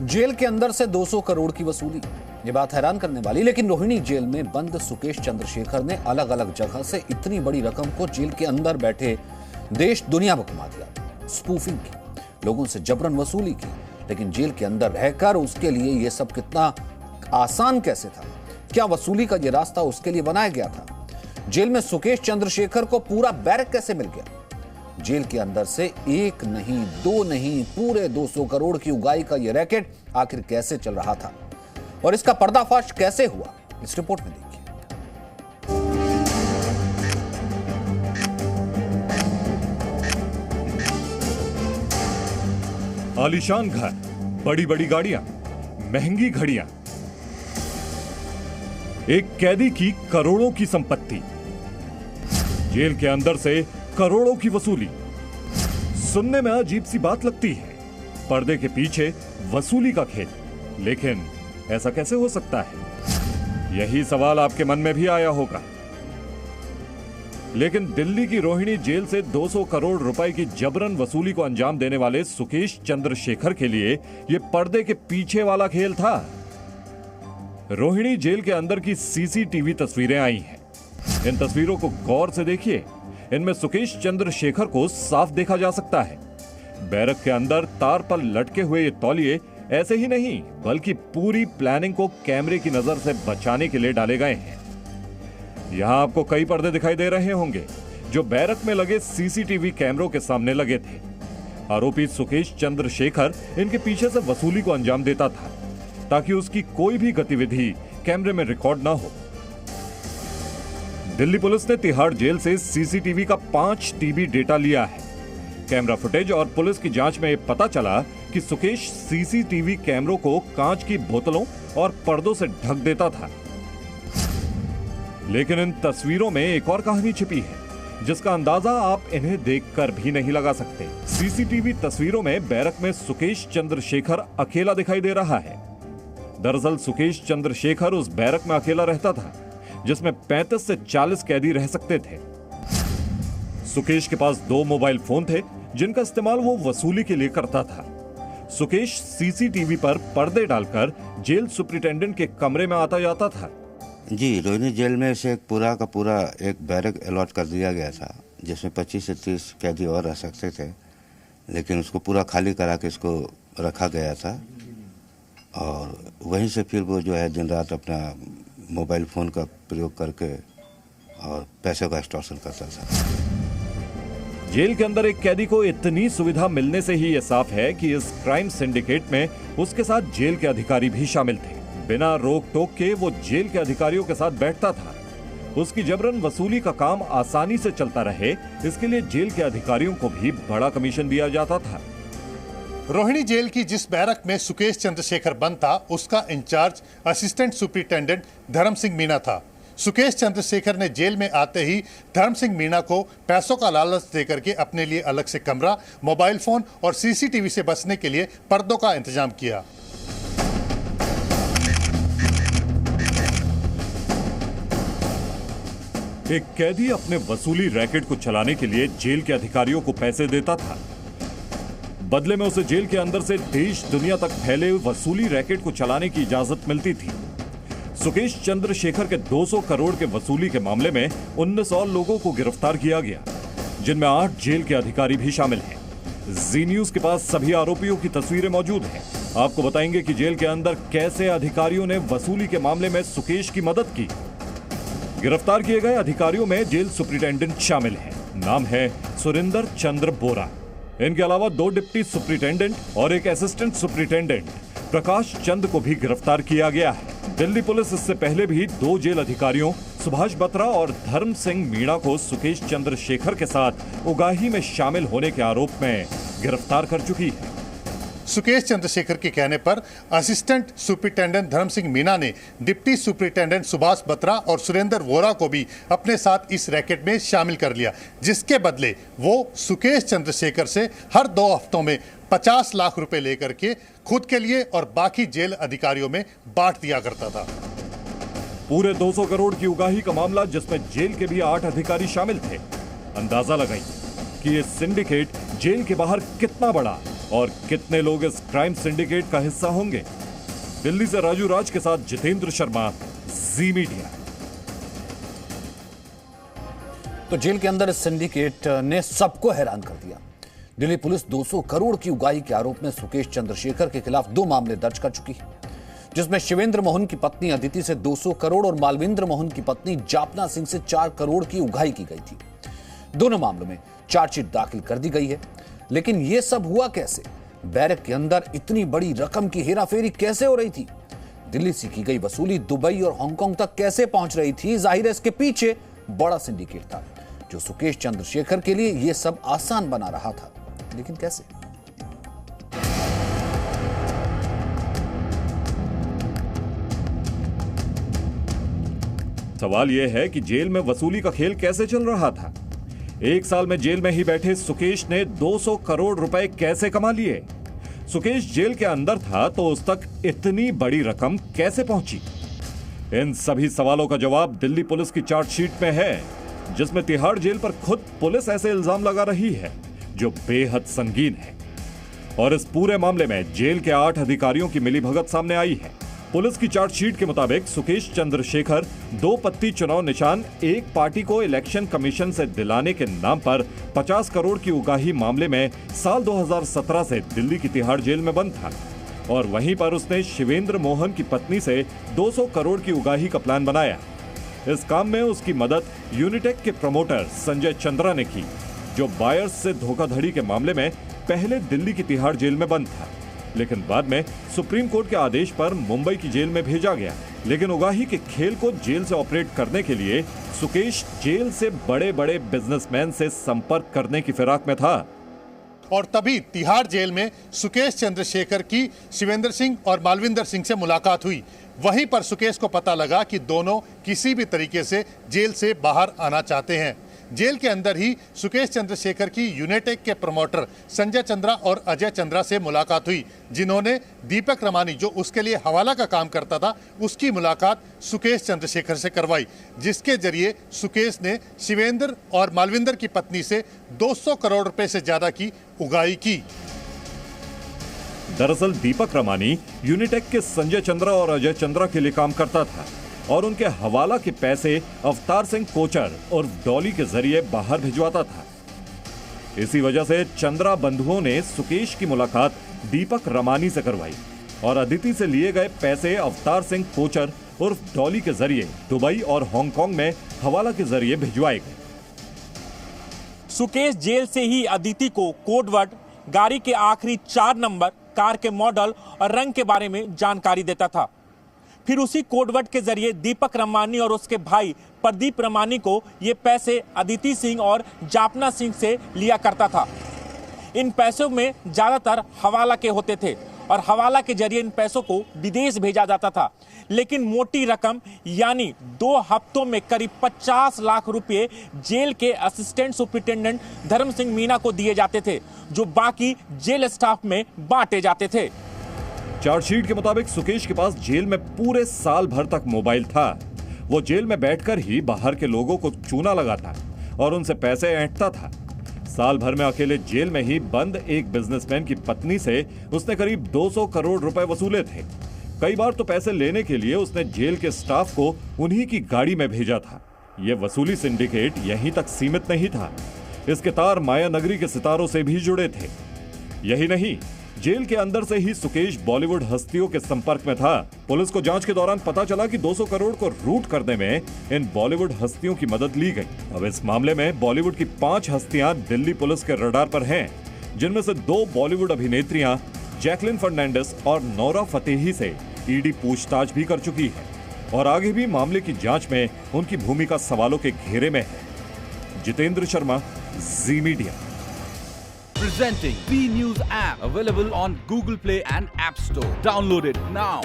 Jail के अंदर से 200 करोड़ की वसूली, ये बात हैरान करने वाली। लेकिन रोहिणी जेल में बंद सुकेश चंद्रशेखर ने अलग अलग जगह से इतनी बड़ी रकम को जेल के अंदर बैठे देश दुनिया में घुमा दिया। स्पूफिंग की, लोगों से जबरन वसूली की, लेकिन जेल के अंदर रहकर उसके लिए यह सब कितना आसान कैसे था? क्या वसूली का यह रास्ता उसके लिए बनाया गया था? जेल में सुकेश चंद्रशेखर को पूरा बैरक कैसे मिल गया? जेल के अंदर से एक नहीं, दो नहीं, पूरे 200 करोड़ की उगाही का यह रैकेट आखिर कैसे चल रहा था और इसका पर्दाफाश कैसे हुआ, इस रिपोर्ट में देखिए। आलीशान घर, बड़ी बड़ी गाड़ियां, महंगी घड़ियां, एक कैदी की करोड़ों की संपत्ति, जेल के अंदर से करोड़ों की वसूली। सुनने में अजीब सी बात लगती है, पर्दे के पीछे वसूली का खेल। लेकिन ऐसा कैसे हो सकता है? यही सवाल आपके मन में भी आया होगा। लेकिन दिल्ली की रोहिणी जेल से 200 करोड़ रुपए की जबरन वसूली को अंजाम देने वाले सुकेश चंद्रशेखर के लिए यह पर्दे के पीछे वाला खेल था। रोहिणी जेल के अंदर की सीसीटीवी तस्वीरें आई हैं। इन तस्वीरों को गौर से देखिए। इनमें सुकेश चंद्रशेखर को साफ देखा जा सकता है। बैरक के अंदर तार पर लटके हुए ये तौलिए ऐसे ही नहीं, बल्कि पूरी प्लानिंग को कैमरे की नजर से बचाने के लिए डाले गए हैं। यहां आपको कई पर्दे दिखाई दे रहे होंगे जो बैरक में लगे सीसीटीवी कैमरों के सामने लगे थे। आरोपी सुकेश चंद्रशेखर इनके पीछे से वसूली को अंजाम देता था ताकि उसकी कोई भी गतिविधि कैमरे में रिकॉर्ड ना हो। दिल्ली पुलिस ने तिहाड़ जेल से सीसीटीवी का 5 टीबी डेटा लिया है। कैमरा फुटेज और पुलिस की जांच में पता चला कि सुकेश सीसीटीवी कैमरों को कांच की बोतलों और पर्दों से ढक देता था। लेकिन इन तस्वीरों में एक और कहानी छिपी है जिसका अंदाजा आप इन्हें देखकर भी नहीं लगा सकते। सीसीटीवी तस्वीरों में बैरक में सुकेश चंद्रशेखर अकेला दिखाई दे रहा है। दरअसल सुकेश चंद्रशेखर उस बैरक में अकेला रहता था जिसमें 35 से 40 कैदी रह सकते थे। सुकेश के पास 2 मोबाइल फोन थे जिनका इस्तेमाल वो वसूली के लिए करता था। सुकेश सीसीटीवी पर पर्दे डालकर जेल सुपरिटेंडेंट के कमरे में आता जाता था। जी, रोहिणी जेल में से पूरा का पूरा एक बैरक अलॉट कर दिया गया था जिसमें 25 से 30 कैदी और रह सकते थे, लेकिन उसको पूरा खाली करा के इसको रखा गया था और वहीं से फिर वो जो है दिन रात अपना मोबाइल फोन का प्रयोग करके और पैसे का एक्सटॉर्शन करता था। जेल के अंदर एक कैदी को इतनी सुविधा मिलने से ही यह साफ है कि इस क्राइम सिंडिकेट में उसके साथ जेल के अधिकारी भी शामिल थे। बिना रोक टोक के वो जेल के अधिकारियों के साथ बैठता था। उसकी जबरन वसूली का काम आसानी से चलता रहे, इसके लिए जेल के अधिकारियों को भी बड़ा कमीशन दिया जाता था। रोहिणी जेल की जिस बैरक में सुकेश चंद्रशेखर बंद था, उसका इंचार्ज असिस्टेंट सुपरिटेंडेंट धर्म सिंह मीणा था। सुकेश चंद्रशेखर ने जेल में आते ही धर्म सिंह मीणा को पैसों का लालच देकर के अपने लिए अलग से कमरा, मोबाइल फोन और सीसीटीवी से बचने के लिए पर्दों का इंतजाम किया। एक कैदी अपने वसूली रैकेट को चलाने के लिए जेल के अधिकारियों को पैसे देता था। बदले में उसे जेल के अंदर से देश दुनिया तक फैले वसूली रैकेट को चलाने की इजाजत मिलती थी। सुकेश चंद्रशेखर के 200 करोड़ के वसूली के मामले में 19 और लोगों को गिरफ्तार किया गया, जिनमें 8 जेल के अधिकारी भी शामिल हैं। जी न्यूज के पास सभी आरोपियों की तस्वीरें मौजूद हैं। आपको बताएंगे कि जेल के अंदर कैसे अधिकारियों ने वसूली के मामले में सुकेश की मदद की। गिरफ्तार किए गए अधिकारियों में जेल सुपरिटेंडेंट शामिल हैं। नाम है सुरेंद्र चंद्र बोरा। इनके अलावा 2 डिप्टी सुपरिटेंडेंट और एक असिस्टेंट सुपरिटेंडेंट प्रकाश चंद को भी गिरफ्तार किया गया है। दिल्ली पुलिस इससे पहले भी 2 जेल अधिकारियों सुभाष बत्रा और धर्म सिंह मीणा को सुकेश चंद्रशेखर के साथ उगाही में शामिल होने के आरोप में गिरफ्तार कर चुकी है। सुकेश चंद्रशेखर के कहने पर असिस्टेंट सुपरिटेंडेंट धर्म सिंह मीणा ने डिप्टी सुपरिटेंडेंट सुभाष बत्रा और सुरेंद्र वोरा को भी अपने साथ इस रैकेट में शामिल कर लिया, जिसके बदले वो सुकेश चंद्रशेखर से हर 2 हफ्तों में 50 लाख रुपए लेकर के खुद के लिए और बाकी जेल अधिकारियों में बांट दिया करता था। पूरे 200 करोड़ की उगाही का मामला जिसमें जेल के भी 8 अधिकारी शामिल थे। अंदाजा लगाइए कि ये सिंडिकेट जेल के बाहर कितना बड़ा और कितने लोग इस क्राइम सिंडिकेट का हिस्सा होंगे? दिल्ली से राजू राज के साथ जितेंद्र शर्मा, जी मीडिया। तो जेल के अंदर इस सिंडिकेट ने सबको हैरान कर दिया। दिल्ली पुलिस 200 करोड़ की उगाही के आरोप में सुकेश चंद्रशेखर के खिलाफ 2 मामले दर्ज कर चुकी है, जिसमें शिवेंद्र मोहन की पत्नी अदिति से 200 करोड़ और मालविंद्र मोहन की पत्नी जापना सिंह से 4 करोड़ की उगाही की गई थी। दोनों मामलों में चार्जशीट दाखिल कर दी गई है। लेकिन यह सब हुआ कैसे? बैरक के अंदर इतनी बड़ी रकम की हेराफेरी कैसे हो रही थी? दिल्ली से की गई वसूली दुबई और हांगकांग तक कैसे पहुंच रही थी? जाहिर है इसके पीछे बड़ा सिंडिकेट था, जो सुकेश चंद्रशेखर के लिए यह सब आसान बना रहा था। लेकिन कैसे? सवाल यह है कि जेल में वसूली का खेल कैसे चल रहा था। 1 साल में जेल में ही बैठे सुकेश ने 200 करोड़ रुपए कैसे कमा लिए? सुकेश जेल के अंदर था तो उस तक इतनी बड़ी रकम कैसे पहुंची? इन सभी सवालों का जवाब दिल्ली पुलिस की चार्जशीट में है, जिसमें तिहाड़ जेल पर खुद पुलिस ऐसे इल्जाम लगा रही है जो बेहद संगीन है। और इस पूरे मामले में जेल के 8 अधिकारियों की मिलीभगत सामने आई है। पुलिस की चार्जशीट के मुताबिक सुकेश चंद्रशेखर 2 पत्ती चुनाव निशान एक पार्टी को इलेक्शन कमीशन से दिलाने के नाम पर 50 करोड़ की उगाही मामले में साल 2017 से दिल्ली की तिहाड़ जेल में बंद था। और वहीं पर उसने शिवेंद्र मोहन की पत्नी से 200 करोड़ की उगाही का प्लान बनाया। इस काम में उसकी मदद यूनिटेक के प्रमोटर संजय चंद्रा ने की, जो बायर्स से धोखाधड़ी के मामले में पहले दिल्ली की तिहाड़ जेल में बंद था, लेकिन बाद में सुप्रीम कोर्ट के आदेश पर मुंबई की जेल में भेजा गया। लेकिन उगाही के खेल को जेल से ऑपरेट करने के लिए सुकेश जेल से बड़े बड़े बिजनेसमैन से संपर्क करने की फिराक में था। और तभी तिहाड़ जेल में सुकेश चंद्रशेखर की शिवेंद्र सिंह और मालविंदर सिंह से मुलाकात हुई। वहीं पर सुकेश को पता लगा कि दोनों किसी भी तरीके से जेल से बाहर आना चाहते हैं। जेल के अंदर ही सुकेश चंद्रशेखर की यूनिटेक के प्रमोटर संजय चंद्रा और अजय चंद्रा से मुलाकात हुई, जिन्होंने दीपक रमानी, जो उसके लिए हवाला का काम करता था, उसकी मुलाकात सुकेश चंद्रशेखर से करवाई, जिसके जरिए सुकेश ने शिवेंद्र और मालविंदर की पत्नी से 200 करोड़ रुपए से ज्यादा की उगाही की। दरअसल दीपक रमानी यूनिटेक के संजय चंद्रा और अजय चंद्रा के लिए काम करता था और उनके हवाला के पैसे अवतार सिंह कोचर और डॉली के जरिए बाहर भिजवाता था। इसी वजह से चंद्रा बंधुओं ने सुकेश की मुलाकात दीपक रमानी से करवाई और अदिति से लिए गए पैसे अवतार सिंह कोचर उर्फ डॉली के जरिए दुबई और हांगकांग में हवाला के जरिए भिजवाए गए। सुकेश जेल से ही अदिति को कोडवर्ड, गाड़ी के आखिरी 4 नंबर, कार के मॉडल और रंग के बारे में जानकारी देता था। फिर उसी कोडवर्ड के जरिए दीपक रमानी और उसके भाई प्रदीप रमानी को ये पैसे अदिति सिंह और जापना सिंह से लिया करता था। इन पैसों में ज्यादातर हवाला के होते थे और हवाला के जरिए इन पैसों को विदेश भेजा जाता था। लेकिन मोटी रकम यानी 2 हफ्तों में करीब 50 लाख रुपए जेल के असिस्टेंट सुपरिटेंडेंट धर्म सिंह मीना को दिए जाते थे, जो बाकी जेल स्टाफ में बांटे जाते थे। चार्जशीट के मुताबिक सुकेश के पास जेल में पूरे साल भर तक मोबाइल था। वो जेल में बैठकर ही बाहर के लोगों को चूना लगाता और उनसे पैसे ऐंठता था। साल भर में अकेले जेल में ही बंद एक बिजनेसमैन की पत्नी से उसने करीब 200 करोड़ रुपए वसूले थे। कई बार तो पैसे लेने के लिए उसने जेल के स्टाफ को उन्हीं की गाड़ी में भेजा था। यह वसूली सिंडिकेट यहीं तक सीमित नहीं था, इसके तार माया नगरी के सितारों से भी जुड़े थे। यही नहीं, जेल के अंदर से ही सुकेश बॉलीवुड हस्तियों के संपर्क में था। पुलिस को जांच के दौरान पता चला कि 200 करोड़ को रूट करने में इन बॉलीवुड हस्तियों की मदद ली गई। अब इस मामले में बॉलीवुड की 5 हस्तियां दिल्ली पुलिस के रडार पर हैं, जिनमें से 2 बॉलीवुड अभिनेत्रियां जैकलिन फर्नांडिस और नोरा फतेही से ईडी पूछताछ भी कर चुकी है और आगे भी मामले की जांच में उनकी भूमिका सवालों के घेरे में है। जितेंद्र शर्मा, जी media. Presenting B News app, available on Google Play and App Store. Download it now.